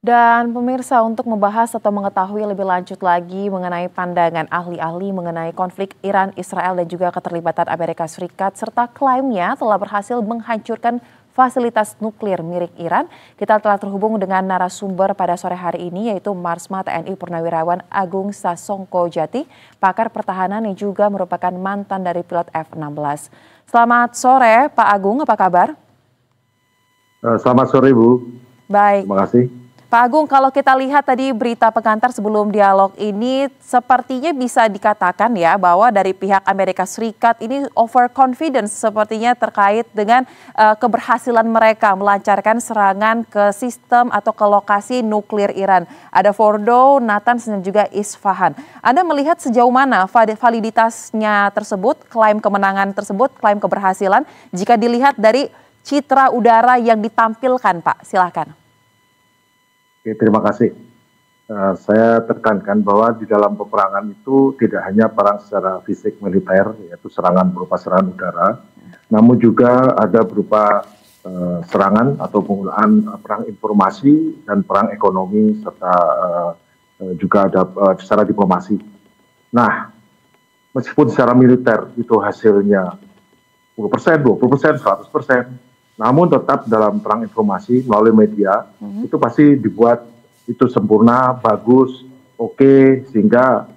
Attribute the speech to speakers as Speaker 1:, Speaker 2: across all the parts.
Speaker 1: Dan pemirsa, untuk membahas atau mengetahui lebih lanjut lagi mengenai pandangan ahli-ahli mengenai konflik Iran, Israel dan juga keterlibatan Amerika Serikat serta klaimnya telah berhasil menghancurkan fasilitas nuklir milik Iran, kita telah terhubung dengan narasumber pada sore hari ini yaitu Marsma TNI Purnawirawan Agung Sasongko Jati, pakar pertahanan yang juga merupakan mantan dari pilot F-16. Selamat sore Pak Agung, apa kabar?
Speaker 2: Selamat sore Bu.
Speaker 1: Baik.
Speaker 2: Terima kasih.
Speaker 1: Pak Agung, kalau kita lihat tadi berita pengantar sebelum dialog ini, sepertinya bisa dikatakan ya bahwa dari pihak Amerika Serikat ini overconfidence sepertinya terkait dengan keberhasilan mereka melancarkan serangan ke sistem atau ke lokasi nuklir Iran. Ada Fordo, Natanz dan juga Isfahan. Anda melihat sejauh mana validitasnya tersebut, klaim kemenangan tersebut, klaim keberhasilan jika dilihat dari citra udara yang ditampilkan, Pak? Silakan.
Speaker 2: Oke, terima kasih. Saya tekankan bahwa di dalam peperangan itu tidak hanya perang secara fisik militer, yaitu serangan berupa serangan udara, namun juga ada berupa serangan atau penggunaan perang informasi dan perang ekonomi serta juga ada secara diplomasi. Nah, meskipun secara militer itu hasilnya 10%, 20%, 100%, namun tetap dalam perang informasi melalui media itu pasti dibuat itu sempurna, bagus, oke, sehingga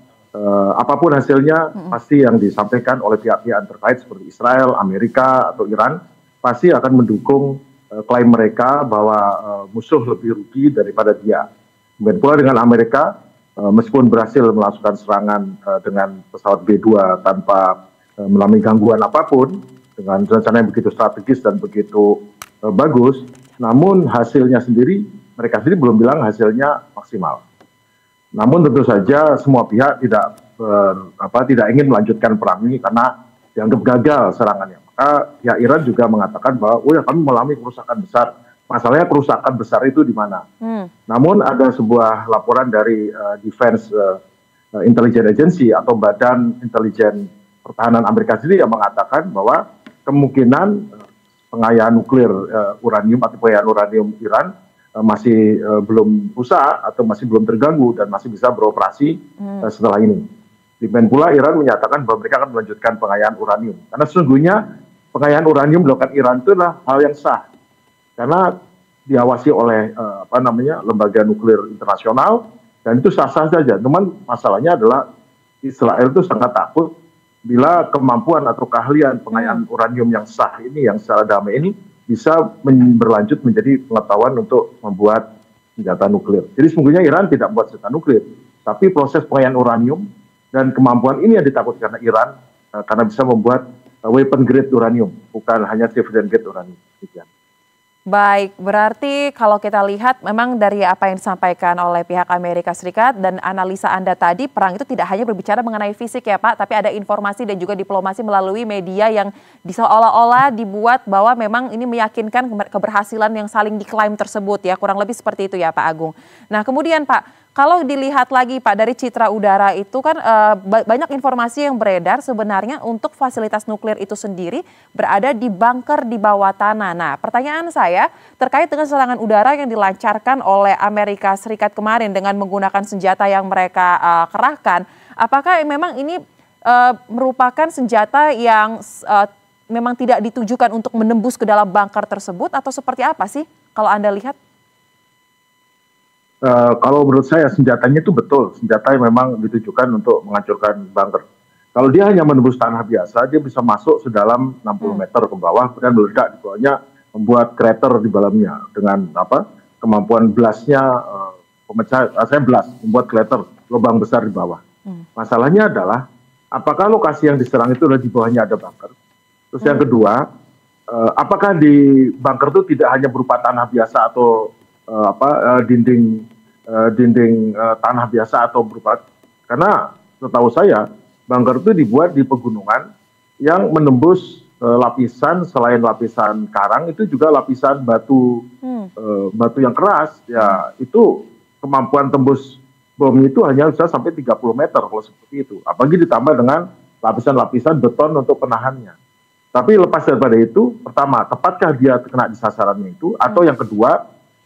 Speaker 2: apapun hasilnya pasti yang disampaikan oleh pihak-pihak terkait seperti Israel, Amerika atau Iran pasti akan mendukung klaim mereka bahwa musuh lebih rugi daripada dia. Kemudian pula dengan Amerika, meskipun berhasil melakukan serangan dengan pesawat B-2 tanpa mengalami gangguan apapun, dengan rencana yang begitu strategis dan begitu bagus, namun hasilnya sendiri, mereka sendiri belum bilang hasilnya maksimal. Namun tentu saja semua pihak tidak ingin melanjutkan perang ini karena dianggap gagal serangannya. Maka pihak Iran juga mengatakan bahwa kami mengalami kerusakan besar. Masalahnya kerusakan besar itu di mana? Namun ada sebuah laporan dari Defense Intelligence Agency atau Badan Intelijen Pertahanan Amerika sendiri yang mengatakan bahwa kemungkinan pengayaan nuklir uranium atau pengayaan uranium Iran masih belum rusak atau masih belum terganggu dan masih bisa beroperasi setelah ini. Demikian pula Iran menyatakan bahwa mereka akan melanjutkan pengayaan uranium. Karena sesungguhnya pengayaan uranium dilakukan Iran itu adalah hal yang sah. Karena diawasi oleh lembaga nuklir internasional dan itu sah-sah saja. Namun masalahnya adalah Israel itu sangat takut bila kemampuan atau keahlian pengayaan uranium yang sah ini, yang secara damai ini, bisa berlanjut menjadi pengetahuan untuk membuat senjata nuklir. Jadi sesungguhnya Iran tidak membuat senjata nuklir, tapi proses pengayaan uranium dan kemampuan ini yang ditakutkan karena Iran, karena bisa membuat weapon grade uranium, bukan hanya civilian grade uranium.
Speaker 1: Baik, berarti kalau kita lihat memang dari apa yang disampaikan oleh pihak Amerika Serikat dan analisa Anda tadi, perang itu tidak hanya berbicara mengenai fisik ya Pak, tapi ada informasi dan juga diplomasi melalui media yang seolah-olah dibuat bahwa memang ini meyakinkan keberhasilan yang saling diklaim tersebut ya, kurang lebih seperti itu ya Pak Agung. Nah kemudian Pak, kalau dilihat lagi Pak dari citra udara itu kan banyak informasi yang beredar sebenarnya untuk fasilitas nuklir itu sendiri berada di bunker di bawah tanah. Nah pertanyaan saya terkait dengan serangan udara yang dilancarkan oleh Amerika Serikat kemarin dengan menggunakan senjata yang mereka kerahkan. Apakah memang ini merupakan senjata yang memang tidak ditujukan untuk menembus ke dalam bunker tersebut atau seperti apa sih kalau Anda lihat?
Speaker 2: Kalau menurut saya senjatanya itu betul, senjata yang memang ditujukan untuk menghancurkan bunker. Kalau dia hanya menembus tanah biasa, dia bisa masuk sedalam 60 meter ke bawah, kemudian meledak di bawahnya, membuat krater di dalamnya dengan kemampuan blastnya, saya blast, membuat krater, lubang besar di bawah. Masalahnya adalah, apakah lokasi yang diserang itu di bawahnya ada bunker? Terus yang kedua, apakah di bunker itu tidak hanya berupa tanah biasa atau dinding tanah biasa atau berupa, karena setahu saya bunker itu dibuat di pegunungan yang menembus lapisan selain lapisan karang itu juga lapisan batu batu yang keras ya, itu kemampuan tembus bom itu hanya bisa sampai 30 meter kalau seperti itu, apalagi ditambah dengan lapisan-lapisan beton untuk penahannya. Tapi lepas daripada itu, pertama, tepatkah dia kena di sasarannya itu, atau yang kedua,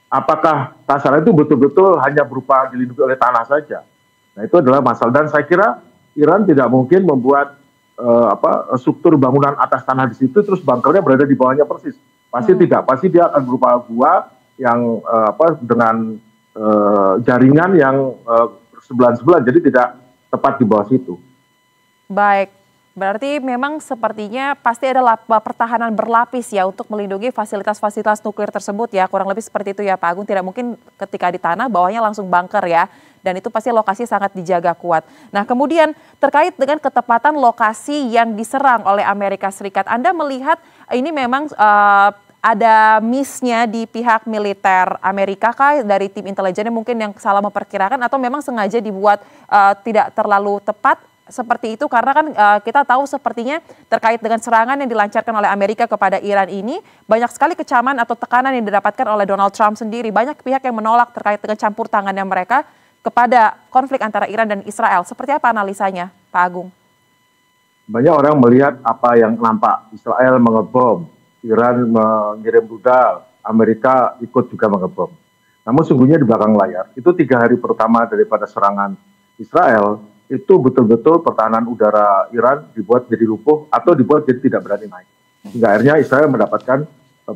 Speaker 2: apakah sasaran itu betul-betul hanya berupa dilindungi oleh tanah saja? Nah, itu adalah masalah. Dan saya kira Iran tidak mungkin membuat struktur bangunan atas tanah di situ terus bunkernya berada di bawahnya persis. Pasti tidak. Pasti dia akan berupa gua yang dengan jaringan yang sebelah-sebelah, jadi tidak tepat di bawah situ.
Speaker 1: Baik, berarti memang sepertinya pasti ada pertahanan berlapis ya untuk melindungi fasilitas-fasilitas nuklir tersebut ya, kurang lebih seperti itu ya Pak Agung. Tidak mungkin ketika di tanah bawahnya langsung bunker ya, dan itu pasti lokasi sangat dijaga kuat. Nah kemudian terkait dengan ketepatan lokasi yang diserang oleh Amerika Serikat, Anda melihat ini memang ada miss-nya di pihak militer Amerika kah, dari tim intelijennya mungkin yang salah memperkirakan, atau memang sengaja dibuat tidak terlalu tepat seperti itu, karena kan kita tahu sepertinya terkait dengan serangan yang dilancarkan oleh Amerika kepada Iran ini banyak sekali kecaman atau tekanan yang didapatkan oleh Donald Trump sendiri. Banyak pihak yang menolak terkait dengan campur tangannya mereka kepada konflik antara Iran dan Israel. Seperti apa analisanya, Pak Agung?
Speaker 2: Banyak orang melihat apa yang nampak, Israel mengebom, Iran mengirim rudal, Amerika ikut juga mengebom. Namun sungguhnya di belakang layar, itu 3 hari pertama daripada serangan Israel, itu betul-betul pertahanan udara Iran dibuat jadi lumpuh atau dibuat jadi tidak berani naik. Hingga akhirnya Israel mendapatkan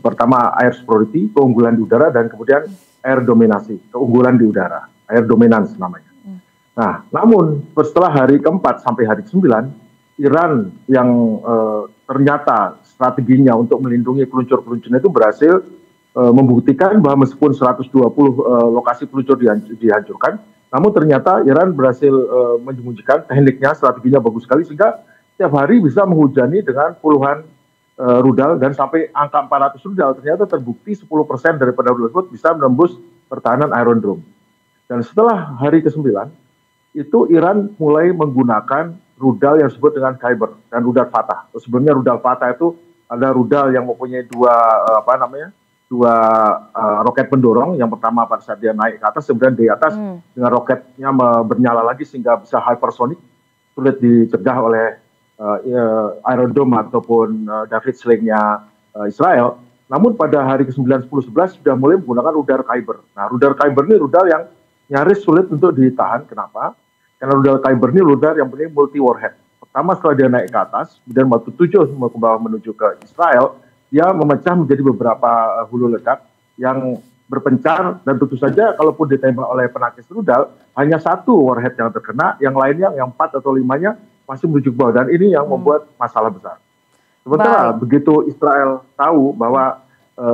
Speaker 2: pertama air superiority, keunggulan di udara, dan kemudian air dominasi, keunggulan di udara, air dominance namanya. Nah, namun setelah hari keempat sampai hari ke-9, Iran yang ternyata strateginya untuk melindungi peluncur-peluncurnya itu berhasil membuktikan bahwa meskipun 120 lokasi peluncur dihancurkan, namun ternyata Iran berhasil menyembunyikan tekniknya, strateginya bagus sekali, sehingga setiap hari bisa menghujani dengan puluhan rudal dan sampai angka 400 rudal. Ternyata terbukti 10% daripada rudal tersebut bisa menembus pertahanan Iron Dome. Dan setelah hari ke-9, itu Iran mulai menggunakan rudal yang disebut dengan Kyber dan rudal Fatah. Sebelumnya rudal Fatah itu ada rudal yang mempunyai dua roket pendorong. Yang pertama pada saat dia naik ke atas, kemudian di atas dengan roketnya bernyala lagi sehingga bisa hypersonic, sulit dicegah oleh Iron Dome ataupun David Sling-nya Israel. Namun pada hari ke-9, 10, 11 sudah mulai menggunakan rudal Kyber. Nah, rudal Kyber ini rudal yang nyaris sulit untuk ditahan. Kenapa? Karena rudal Kyber ini rudal yang punya multi warhead. Pertama setelah dia naik ke atas, kemudian waktu 7 ke bawah menuju ke Israel, dia memecah menjadi beberapa hulu ledak yang berpencar, dan tentu saja kalaupun ditembak oleh penakis rudal, hanya 1 warhead yang terkena, yang lainnya, yang 4 atau 5-nya masih menuju ke bawah, dan ini yang membuat masalah besar. Sementara begitu Israel tahu bahwa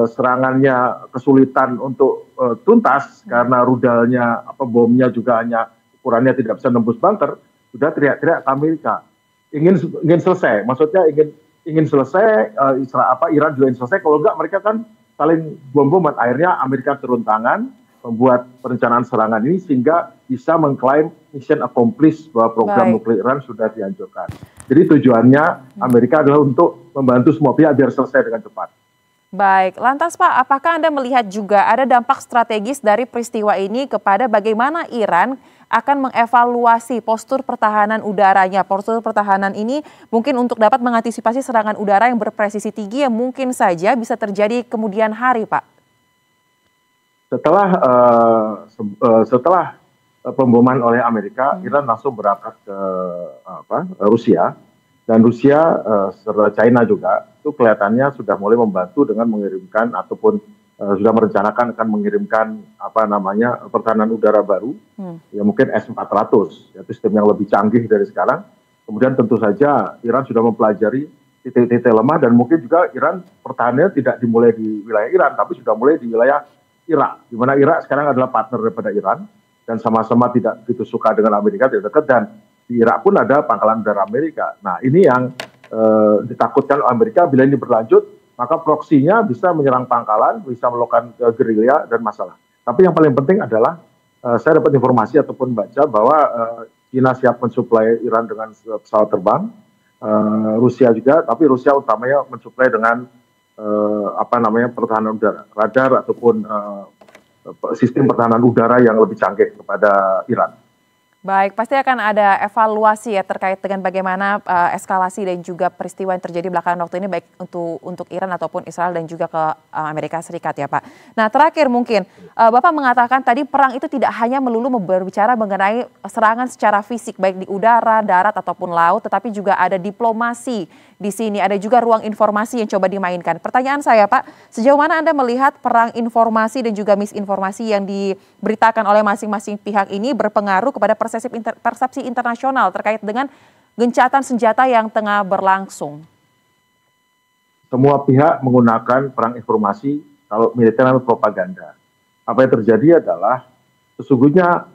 Speaker 2: serangannya kesulitan untuk tuntas karena rudalnya, bomnya juga hanya ukurannya tidak bisa nembus bunker, sudah teriak-teriak ke Amerika ingin selesai, maksudnya ingin selesai, Iran juga ingin selesai, kalau enggak mereka kan saling bom-boman. Akhirnya Amerika turun tangan membuat perencanaan serangan ini sehingga bisa mengklaim mission accomplished bahwa program nuklir Iran sudah dihancurkan. Jadi tujuannya Amerika adalah untuk membantu semua pihak biar selesai dengan cepat.
Speaker 1: Baik, lantas Pak, apakah Anda melihat juga ada dampak strategis dari peristiwa ini kepada bagaimana Iran akan mengevaluasi postur pertahanan udaranya? Postur pertahanan ini mungkin untuk dapat mengantisipasi serangan udara yang berpresisi tinggi yang mungkin saja bisa terjadi kemudian hari, Pak.
Speaker 2: Setelah pemboman oleh Amerika, Iran langsung berangkat ke Rusia, dan Rusia serta China juga itu kelihatannya sudah mulai membantu dengan mengirimkan ataupun sudah merencanakan akan mengirimkan pertahanan udara baru, ya mungkin S-400, yaitu sistem yang lebih canggih dari sekarang. Kemudian tentu saja Iran sudah mempelajari titik-titik lemah, dan mungkin juga Iran pertahanannya tidak dimulai di wilayah Iran, tapi sudah mulai di wilayah Irak, di mana Irak sekarang adalah partner daripada Iran, dan sama-sama tidak begitu suka dengan Amerika, tidak dekat, dan di Irak pun ada pangkalan udara Amerika. Nah, ini yang ditakutkan Amerika bila ini berlanjut, maka proksinya bisa menyerang pangkalan, bisa melakukan gerilya dan masalah. Tapi yang paling penting adalah saya dapat informasi ataupun baca bahwa China siap mensuplai Iran dengan pesawat terbang, Rusia juga, tapi Rusia utamanya mensuplai dengan pertahanan udara, radar ataupun sistem pertahanan udara yang lebih canggih kepada Iran.
Speaker 1: Baik, pasti akan ada evaluasi ya terkait dengan bagaimana eskalasi dan juga peristiwa yang terjadi belakangan waktu ini, baik untuk Iran ataupun Israel dan juga ke Amerika Serikat ya Pak. Nah, terakhir mungkin Bapak mengatakan tadi perang itu tidak hanya melulu berbicara mengenai serangan secara fisik baik di udara, darat ataupun laut, tetapi juga ada diplomasi di sini, ada juga ruang informasi yang coba dimainkan. Pertanyaan saya, Pak, sejauh mana Anda melihat perang informasi dan juga misinformasi yang diberitakan oleh masing-masing pihak ini berpengaruh kepada persepsi internasional terkait dengan gencatan senjata yang tengah berlangsung?
Speaker 2: Semua pihak menggunakan perang informasi, kalau militer namanya propaganda. Apa yang terjadi adalah sesungguhnya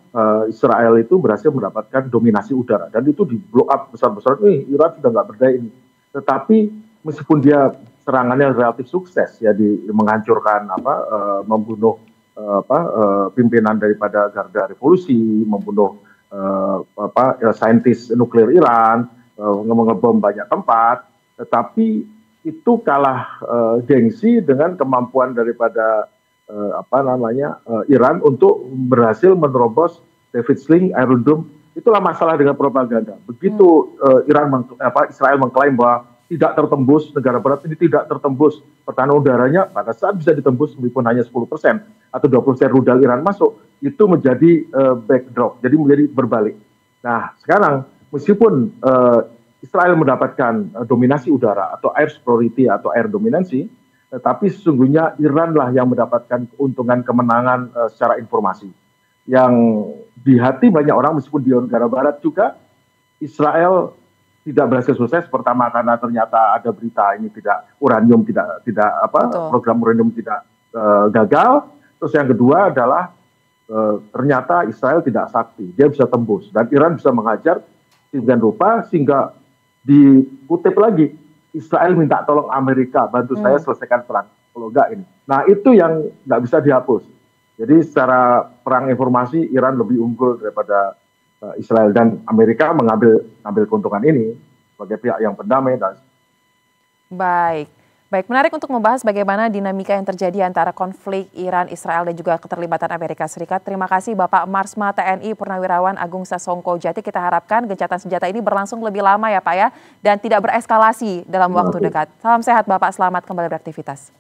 Speaker 2: Israel itu berhasil mendapatkan dominasi udara dan itu di blow up besar-besaran. Iran sudah nggak berdaya ini. Tetapi meskipun dia serangannya relatif sukses ya di menghancurkan membunuh pimpinan daripada Garda Revolusi, membunuh saintis nuklir Iran, mengebom banyak tempat, tetapi itu kalah gengsi dengan kemampuan daripada Iran untuk berhasil menerobos David Sling, Iron Dome. Itulah masalah dengan propaganda. Begitu Israel mengklaim bahwa tidak tertembus, negara barat ini tidak tertembus pertahanan udaranya, pada saat bisa ditembus meskipun hanya 10% atau 20% rudal Iran masuk, itu menjadi backdrop, jadi menjadi berbalik. Nah, sekarang meskipun Israel mendapatkan dominasi udara atau air superiority atau air dominansi, tetapi sesungguhnya Iran lah yang mendapatkan keuntungan kemenangan secara informasi. Yang di hati banyak orang meskipun di negara barat juga, Israel tidak berhasil sukses. Pertama karena ternyata ada berita ini program uranium tidak gagal. Terus yang kedua adalah ternyata Israel tidak sakti, dia bisa tembus dan Iran bisa menghajar sedemikian rupa sehingga dikutip lagi, Israel minta tolong Amerika, bantu saya selesaikan perang. Kalau enggak ini. Nah itu yang nggak bisa dihapus. Jadi secara perang informasi, Iran lebih unggul daripada Israel. Dan Amerika mengambil keuntungan ini sebagai pihak yang berdamai.
Speaker 1: Baik. Baik, menarik untuk membahas bagaimana dinamika yang terjadi antara konflik Iran, Israel, dan juga keterlibatan Amerika Serikat. Terima kasih Bapak Marsma TNI Purnawirawan Agung Sasongko Jati. Kita harapkan gencatan senjata ini berlangsung lebih lama ya Pak ya, dan tidak bereskalasi dalam waktu dekat. Salam sehat Bapak, selamat kembali beraktivitas.